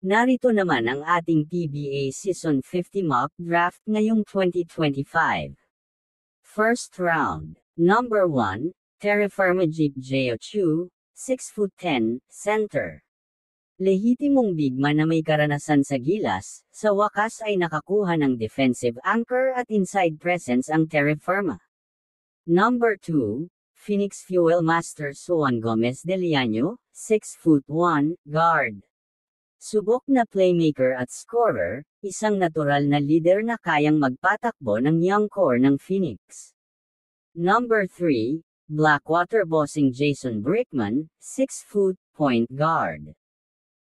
Narito naman ang ating PBA Season 50 mock draft ngayong 2025. First round. Number 1, Terraforma Jeep Jeochu, 6'10", center. Lehitimong bigman na may karanasan sa gilas, sa wakas ay nakakuha ng defensive anchor at inside presence ang Terraforma. Number 2, Phoenix Fuel Master Juan Gomez de Liaño, 6'1", guard. Subok na playmaker at scorer, isang natural na leader na kayang magpatakbo ng young core ng Phoenix. Number 3, Blackwater Bossing Jason Brickman, 6' point guard.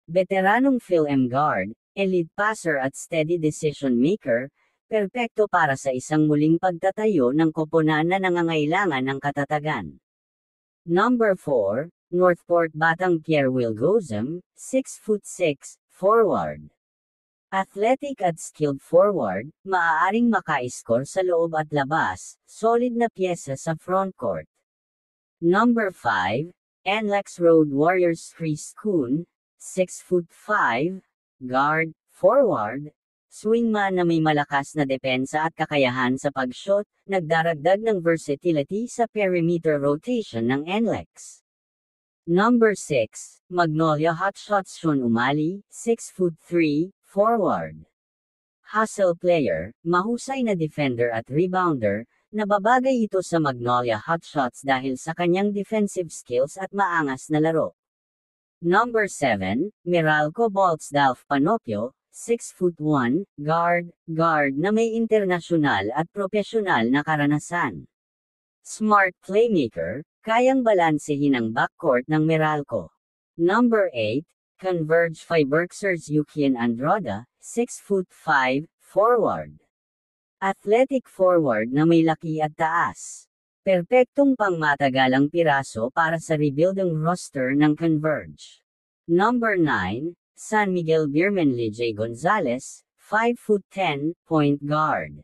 Veteranong Phil-M guard, elite passer at steady decision maker, perpekto para sa isang muling pagtatayo ng koponan na nangangailangan ng katatagan. Number 4, Northport Batang Pierre Will Gozum, 6'6", forward. Athletic at skilled forward, maaaring maka-score sa loob at labas, solid na pyesa sa frontcourt. Number 5, NLEX Road Warriors Chris Kuhn, 6'5", guard, forward. Swingman na may malakas na depensa at kakayahan sa pag-shot, nagdaragdag ng versatility sa perimeter rotation ng NLEX. Number 6, Magnolia Hotshots Sean Umali, 6'3", forward. Hustle player, mahusay na defender at rebounder, nababagay ito sa Magnolia Hotshots dahil sa kanyang defensive skills at maangas na laro. Number 7, Meralco Boltsdalf Panopio, 6'1", guard na may internasyonal at profesional na karanasan. Smart playmaker, kayang balansehin ang backcourt ng Meralco. Number 8, Converge Fiberxers Yukian Androda, 6'5", forward. Athletic forward na may laki at taas. Perpektong pangmatagalang piraso para sa rebuilding roster ng Converge. Number 9, San Miguel Birmenle J. Gonzalez, 5'10", point guard.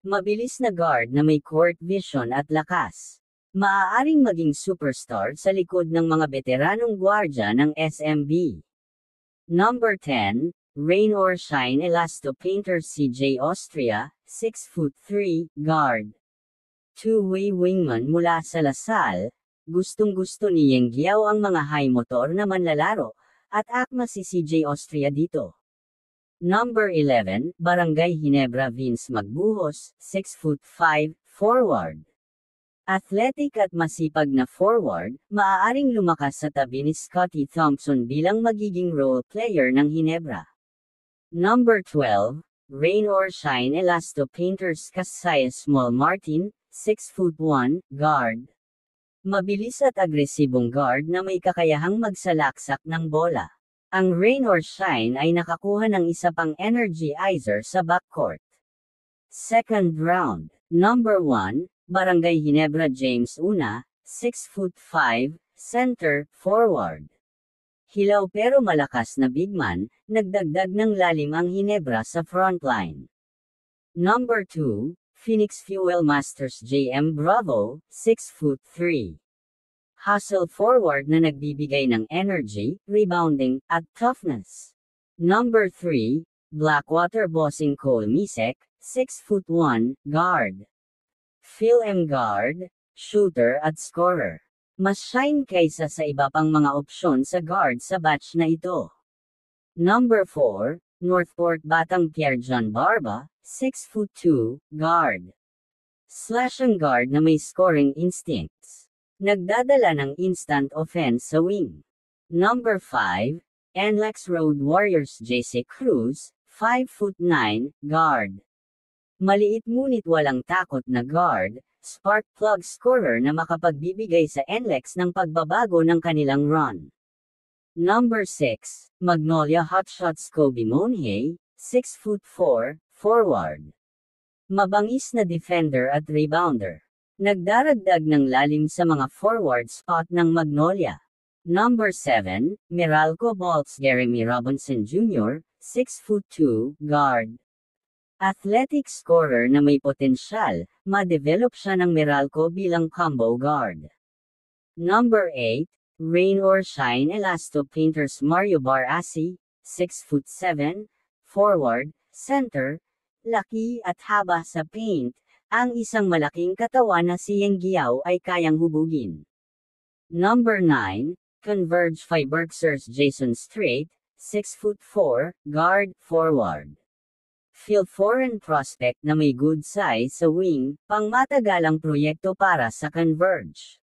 Mabilis na guard na may court vision at lakas. Maaaring maging superstar sa likod ng mga veteranong gwardya ng SMB. Number 10, Rain or Shine Elasto Painter CJ Austria, 6'3", guard. Two-way wingman mula sa Lasal, gustong-gusto ni Yeng Giao ang mga high motor na manlalaro, at akma si CJ Austria dito. Number 11, Barangay Ginebra Vince Magbuhos, 6'5", forward. Athletic at masipag na forward, maaaring lumakas sa tabi ni Scottie Thompson bilang magiging role player ng Ginebra. Number 12, Rain or Shine Elasto Painters Kasaya Small Martin, 6'1", guard. Mabilis at agresibong guard na may kakayahang magsalaksak ng bola. Ang Rain or Shine ay nakakuha ng isa pang energizer sa backcourt. Second round. Number 1, Barangay Ginebra James Una, 6'5", center, forward. Hilaw pero malakas na bigman, nagdagdag ng lalim ang Ginebra sa frontline. Number 2, Phoenix Fuel Masters JM Bravo, 6'3". Hustle forward na nagbibigay ng energy, rebounding, at toughness. Number 3, Blackwater Bossing Cole Misek, 6'1", guard. Phil-M guard, shooter at scorer. Mas shine kaysa sa iba pang mga opsyon sa guard sa batch na ito. Number 4, Northport Batang Pierre John Barba, 6'2", guard. Slash ang guard na may scoring instincts. Nagdadala ng instant offense sa wing. Number 5, NLEX Road Warriors JC Cruz, 5'9", guard. Maliit ngunit walang takot na guard, spark plug scorer na makapagbibigay sa NLEX ng pagbabago ng kanilang run. Number 6, Magnolia Hotshots Kobe Monhey, 6'4", forward. Mabangis na defender at rebounder. Nagdaragdag ng lalim sa mga forward spot ng Magnolia. Number 7, Meralco Bolts Jeremy Robinson Jr., 6'2", guard. Athletic scorer na may potensyal, ma-develop siya ng Meralco bilang combo guard. Number 8, Rain or Shine Elasto Painters Mario Barasi, 6'7", forward, center, laki at haba sa paint, ang isang malaking katawan na si Yang Giao ay kayang hubugin. Number 9, Converge Fiberxers Jason Strait, 6'4", guard, forward. Feel foreign prospect na may good size sa wing, pangmatagalang proyekto para sa Converge.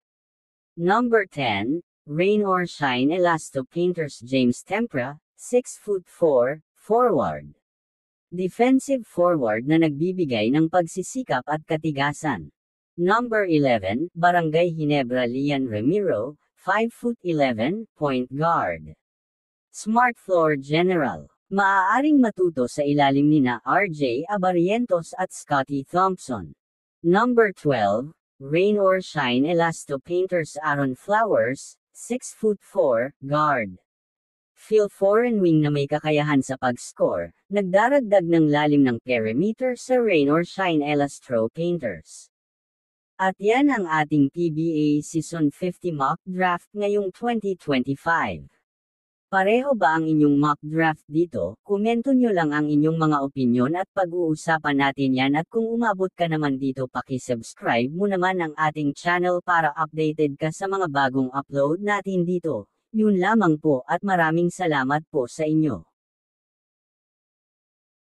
Number 10, Rain or Shine Elasto Painters James Tempra, 6'4", forward. Defensive forward na nagbibigay ng pagsisikap at katigasan. Number 11, Barangay Ginebra Lian Ramiro, 5'11", point guard. Smart floor general. Maaaring matuto sa ilalim nina RJ Abarientos at Scotty Thompson. Number 12, Rain or Shine Elasto Painters Aaron Flowers, 6'4", guard. Feel foreign wing na may kakayahan sa pag-score, nagdaragdag ng lalim ng perimeter sa Rain or Shine Elastro Painters. At yan ang ating PBA Season 50 mock draft ngayong 2025. Pareho ba ang inyong mock draft dito? Komento nyo lang ang inyong mga opinyon at pag-uusapan natin yan, at kung umabot ka naman dito paki-subscribe mo naman ang ating channel para updated ka sa mga bagong upload natin dito. Yun lamang po at maraming salamat po sa inyo.